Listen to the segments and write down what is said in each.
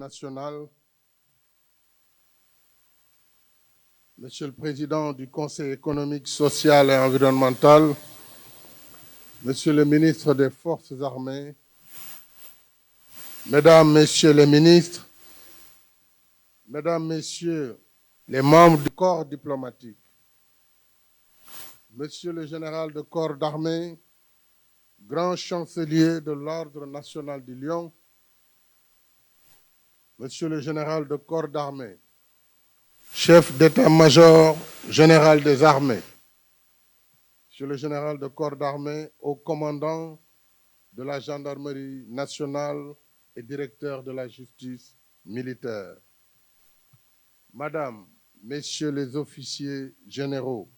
nationale, Monsieur le Président du Conseil économique, social et environnemental, Monsieur le ministre des Forces armées, Mesdames, Messieurs les ministres, Mesdames, Messieurs les membres du corps diplomatique, Monsieur le général de corps d'armée, grand chancelier de l'Ordre national du Lion, Monsieur le général de corps d'armée, chef d'état-major général des armées, Monsieur le général de corps d'armée, haut commandant de la gendarmerie nationale et directeur de la justice militaire, Madame, Messieurs les officiers généraux,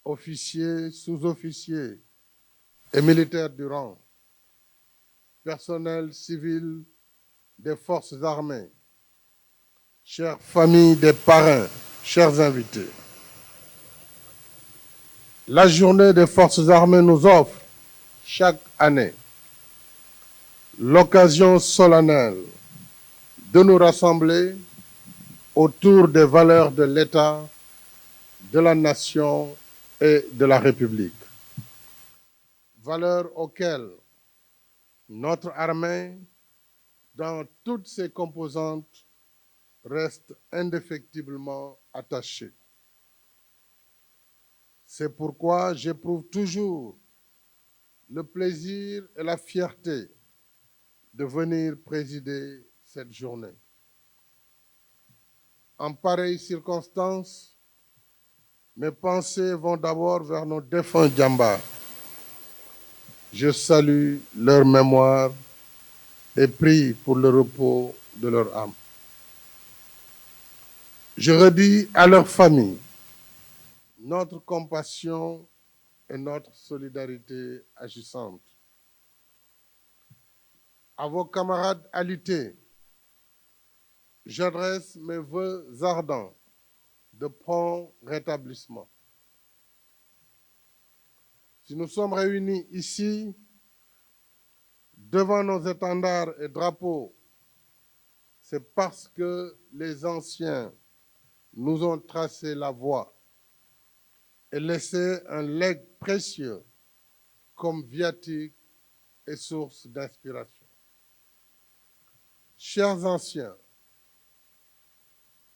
officiers, sous-officiers et militaires du rang, personnel civil des forces armées, chères familles des parrains, chers invités. La journée des forces armées nous offre chaque année l'occasion solennelle de nous rassembler autour des valeurs de l'État, de la nation et de la République. Valeurs auxquelles notre armée, dans toutes ses composantes, reste indéfectiblement attachée. C'est pourquoi j'éprouve toujours le plaisir et la fierté de venir présider cette journée. En pareille circonstance, mes pensées vont d'abord vers nos défunts djambars. Je salue leur mémoire et prie pour le repos de leur âme. Je redis à leur famille notre compassion et notre solidarité agissante. À vos camarades alités, j'adresse mes vœux ardents de prompt rétablissement. Si nous sommes réunis ici, devant nos étendards et drapeaux, c'est parce que les anciens nous ont tracé la voie et laissé un legs précieux comme viatique et source d'inspiration. Chers anciens,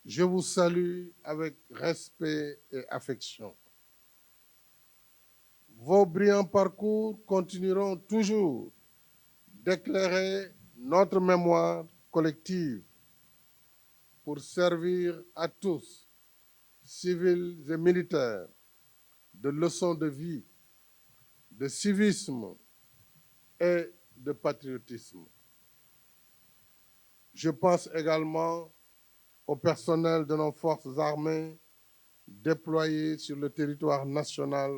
je vous salue avec respect et affection. Vos brillants parcours continueront toujours d'éclairer notre mémoire collective pour servir à tous, civils et militaires, de leçons de vie, de civisme et de patriotisme. Je pense également au personnel de nos forces armées déployés sur le territoire national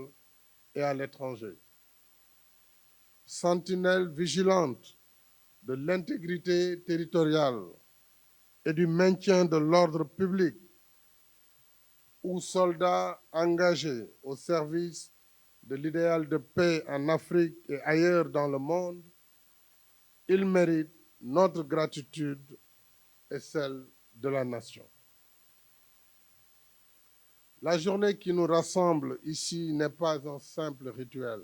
et à l'étranger. Sentinelles vigilantes de l'intégrité territoriale et du maintien de l'ordre public, ou soldats engagés au service de l'idéal de paix en Afrique et ailleurs dans le monde, ils méritent notre gratitude et celle de la nation. La journée qui nous rassemble ici n'est pas un simple rituel.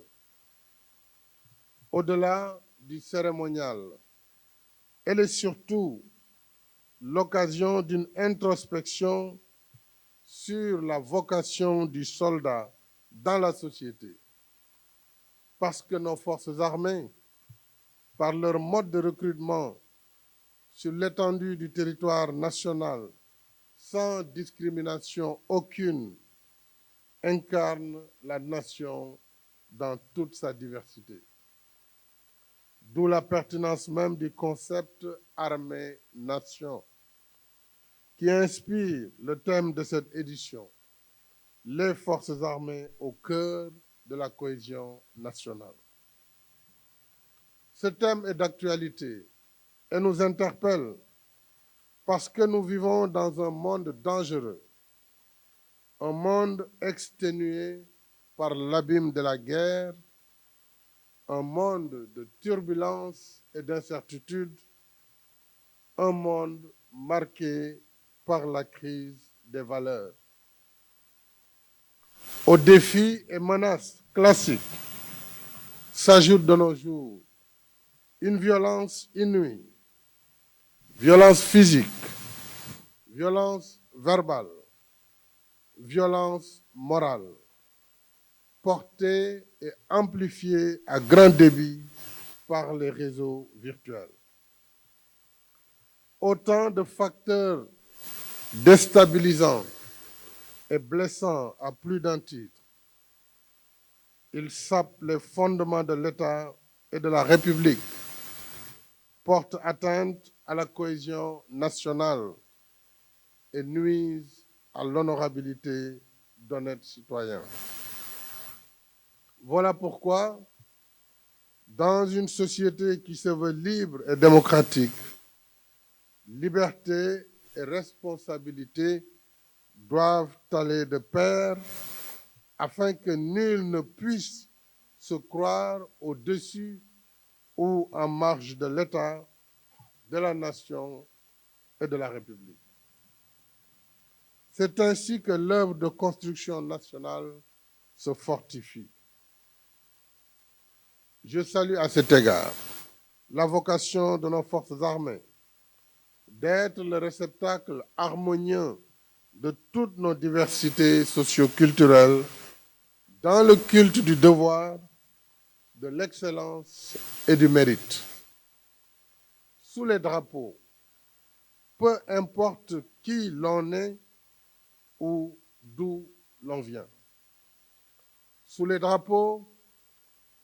Au-delà du cérémonial, elle est surtout l'occasion d'une introspection sur la vocation du soldat dans la société. Parce que nos forces armées, par leur mode de recrutement sur l'étendue du territoire national, sans discrimination aucune, incarnent la nation dans toute sa diversité. D'où la pertinence même du concept armée-nation, qui inspire le thème de cette édition, les forces armées au cœur de la cohésion nationale. Ce thème est d'actualité et nous interpelle parce que nous vivons dans un monde dangereux, un monde exténué par l'abîme de la guerre, un monde de turbulences et d'incertitudes, un monde marqué par la crise des valeurs. Aux défis et menaces classiques s'ajoute de nos jours une violence inouïe, violence physique, violence verbale, violence morale, portée et amplifiée à grand débit par les réseaux virtuels. Autant de facteurs déstabilisants et blessants à plus d'un titre. Ils sapent les fondements de l'État et de la République, portent atteinte à la cohésion nationale et nuisent à l'honorabilité d'honnêtes citoyens. Voilà pourquoi, dans une société qui se veut libre et démocratique, liberté et responsabilité doivent aller de pair afin que nul ne puisse se croire au-dessus ou en marge de l'État, de la nation et de la République. C'est ainsi que l'œuvre de construction nationale se fortifie. Je salue à cet égard la vocation de nos forces armées d'être le réceptacle harmonieux de toutes nos diversités socio-culturelles dans le culte du devoir, de l'excellence et du mérite. Sous les drapeaux, peu importe qui l'on est ou d'où l'on vient. Sous les drapeaux,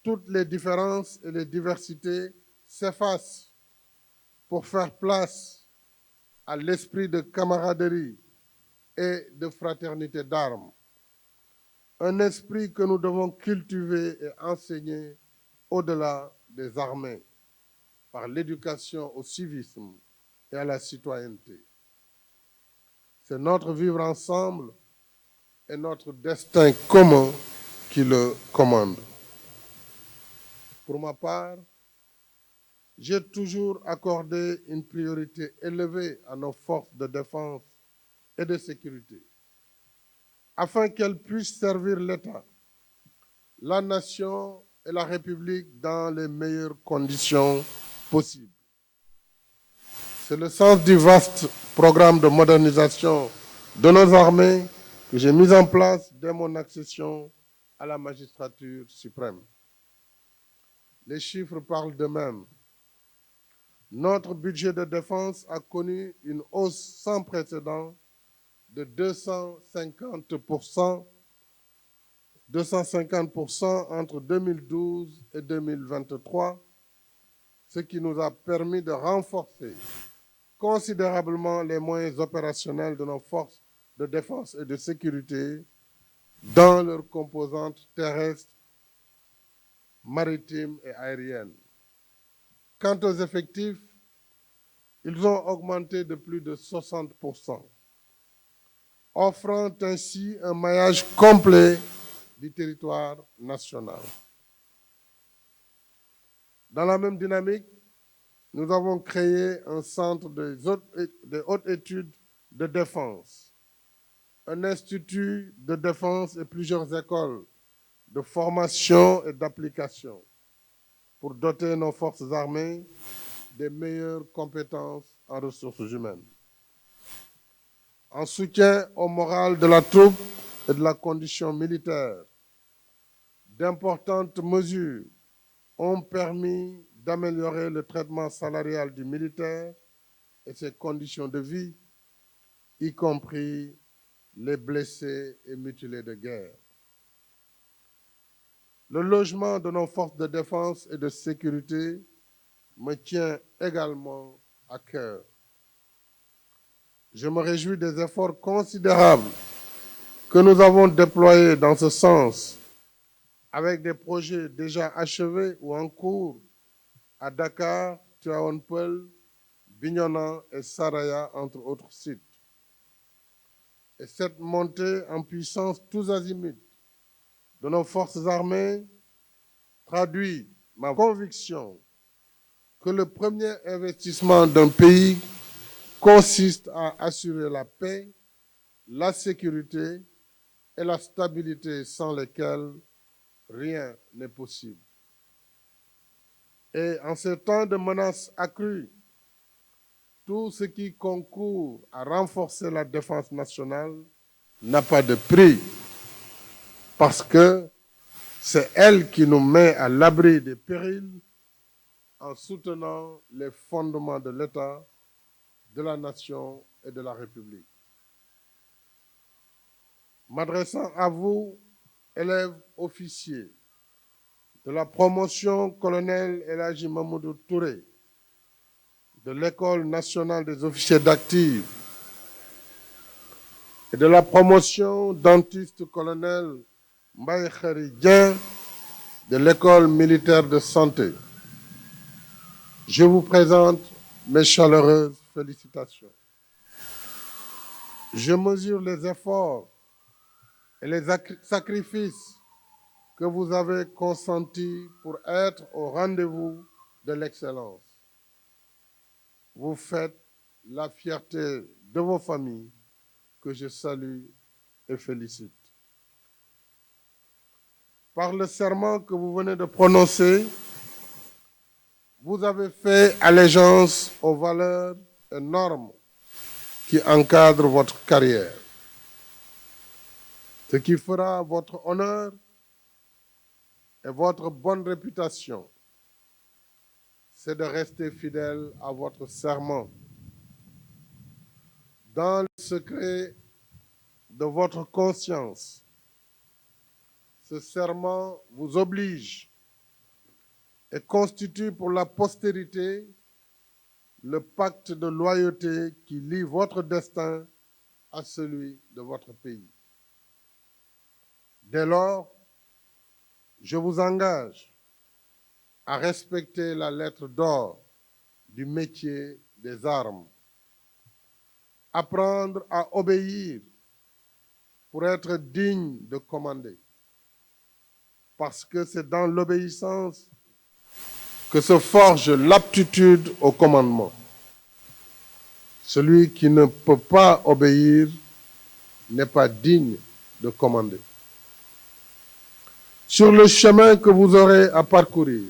toutes les différences et les diversités s'effacent pour faire place à l'esprit de camaraderie et de fraternité d'armes. Un esprit que nous devons cultiver et enseigner au-delà des armées, par l'éducation au civisme et à la citoyenneté. C'est notre vivre ensemble et notre destin commun qui le commande. Pour ma part, j'ai toujours accordé une priorité élevée à nos forces de défense et de sécurité, afin qu'elles puissent servir l'État, la nation et la République dans les meilleures conditions possibles. C'est le sens du vaste programme de modernisation de nos armées que j'ai mis en place dès mon accession à la magistrature suprême. Les chiffres parlent d'eux-mêmes. Notre budget de défense a connu une hausse sans précédent de 250% entre 2012 et 2023, ce qui nous a permis de renforcer considérablement les moyens opérationnels de nos forces de défense et de sécurité dans leurs composantes terrestres, maritimes et aériennes. Quant aux effectifs, ils ont augmenté de plus de 60%, offrant ainsi un maillage complet du territoire national. Dans la même dynamique, nous avons créé un centre de hautes études de défense, un institut de défense et plusieurs écoles de formation et d'application pour doter nos forces armées des meilleures compétences en ressources humaines. En soutien au moral de la troupe et de la condition militaire, d'importantes mesures ont permis d'améliorer le traitement salarial du militaire et ses conditions de vie, y compris les blessés et mutilés de guerre. Le logement de nos forces de défense et de sécurité me tient également à cœur. Je me réjouis des efforts considérables que nous avons déployés dans ce sens, avec des projets déjà achevés ou en cours à Dakar, Tivaouane-Peulh, Bignona et Saraya, entre autres sites. Et cette montée en puissance tous azimuts de nos forces armées traduit ma conviction que le premier investissement d'un pays consiste à assurer la paix, la sécurité et la stabilité sans lesquelles rien n'est possible. Et en ces temps de menaces accrues, tout ce qui concourt à renforcer la défense nationale n'a pas de prix, parce que c'est elle qui nous met à l'abri des périls en soutenant les fondements de l'État, de la nation et de la République. M'adressant à vous, élèves officiers de la promotion colonel El Hadji Mamadou Touré, de l'École nationale des officiers d'active et de la promotion dentiste colonel Mbaye Khary Dieng de l'École militaire de santé, je vous présente mes chaleureuses félicitations. Je mesure les efforts et les sacrifices que vous avez consentis pour être au rendez-vous de l'excellence. Vous faites la fierté de vos familles que je salue et félicite. Par le serment que vous venez de prononcer, vous avez fait allégeance aux valeurs et normes qui encadrent votre carrière. Ce qui fera votre honneur et votre bonne réputation, c'est de rester fidèle à votre serment. Dans le secret de votre conscience, ce serment vous oblige et constitue pour la postérité le pacte de loyauté qui lie votre destin à celui de votre pays. Dès lors, je vous engage à respecter la lettre d'or du métier des armes, apprendre à obéir pour être digne de commander, parce que c'est dans l'obéissance que se forge l'aptitude au commandement. Celui qui ne peut pas obéir n'est pas digne de commander. Sur le chemin que vous aurez à parcourir,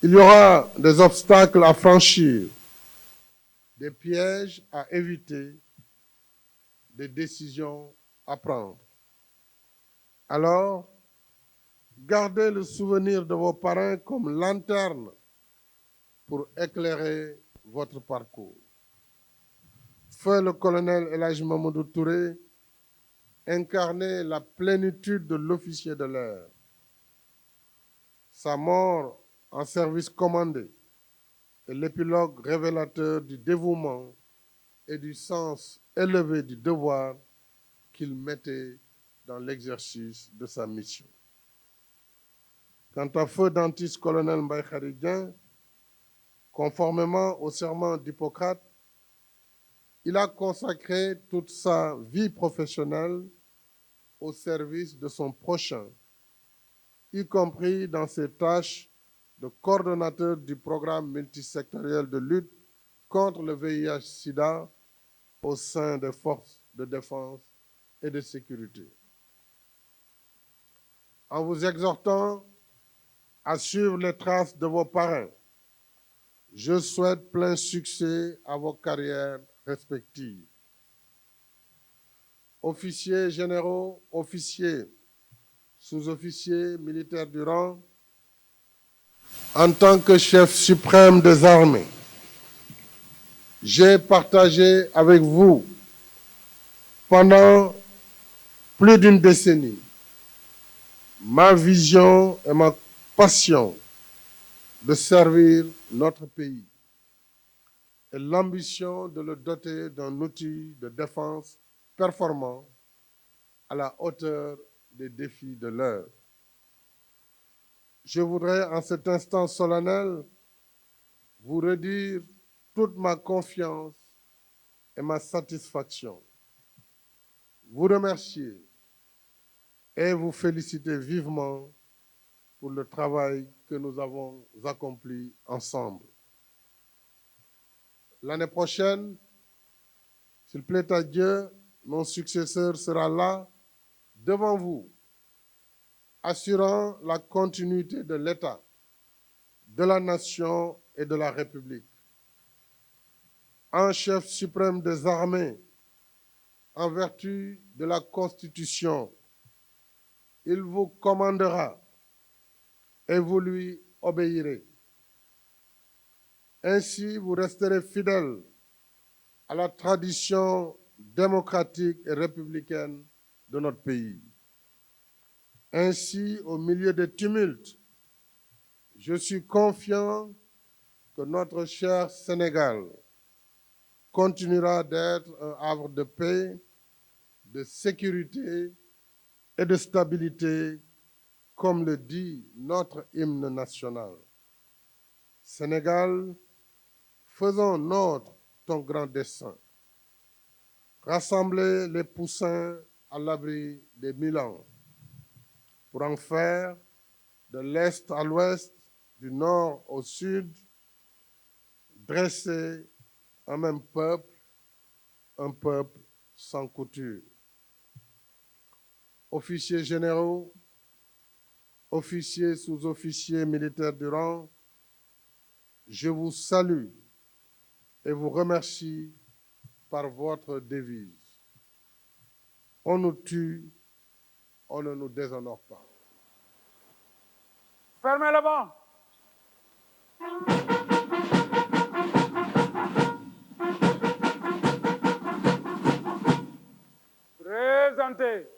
il y aura des obstacles à franchir, des pièges à éviter, des décisions à prendre. Alors, gardez le souvenir de vos parrains comme lanterne pour éclairer votre parcours. Feu le colonel El Hadji Mamadou Touré incarnait la plénitude de l'officier de l'air. Sa mort en service commandé est l'épilogue révélateur du dévouement et du sens élevé du devoir qu'il mettait dans l'exercice de sa mission. Quant à feu dentiste colonel Mbaye Khary Dieng, conformément au serment d'Hippocrate, il a consacré toute sa vie professionnelle au service de son prochain, y compris dans ses tâches de coordonnateur du programme multisectoriel de lutte contre le VIH-Sida au sein des forces de défense et de sécurité. En vous exhortant à suivre les traces de vos parrains, je souhaite plein succès à vos carrières respectives. Officiers généraux, officiers, sous-officiers, militaires du rang, en tant que chef suprême des armées, j'ai partagé avec vous pendant plus d'une décennie ma vision et ma passion de servir notre pays et l'ambition de le doter d'un outil de défense performant à la hauteur des défis de l'heure. Je voudrais en cet instant solennel vous redire toute ma confiance et ma satisfaction, vous remercier et vous féliciter vivement pour le travail que nous avons accompli ensemble. L'année prochaine, s'il plaît à Dieu, mon successeur sera là, devant vous, assurant la continuité de l'État, de la nation et de la République. En chef suprême des armées, en vertu de la Constitution, il vous commandera et vous lui obéirez. Ainsi, vous resterez fidèle à la tradition démocratique et républicaine de notre pays. Ainsi, au milieu des tumultes, je suis confiant que notre cher Sénégal continuera d'être un havre de paix, de sécurité et de stabilité, comme le dit notre hymne national. Sénégal, faisons nôtre ton grand dessein. Rassembler les poussins à l'abri des 1000 ans pour en faire, de l'Est à l'Ouest, du Nord au Sud, dresser un même peuple, un peuple sans couture. Officiers généraux, officiers, sous-officiers, militaires du rang, je vous salue et vous remercie par votre devise. On nous tue, on ne nous déshonore pas. Fermez le banc. Présentez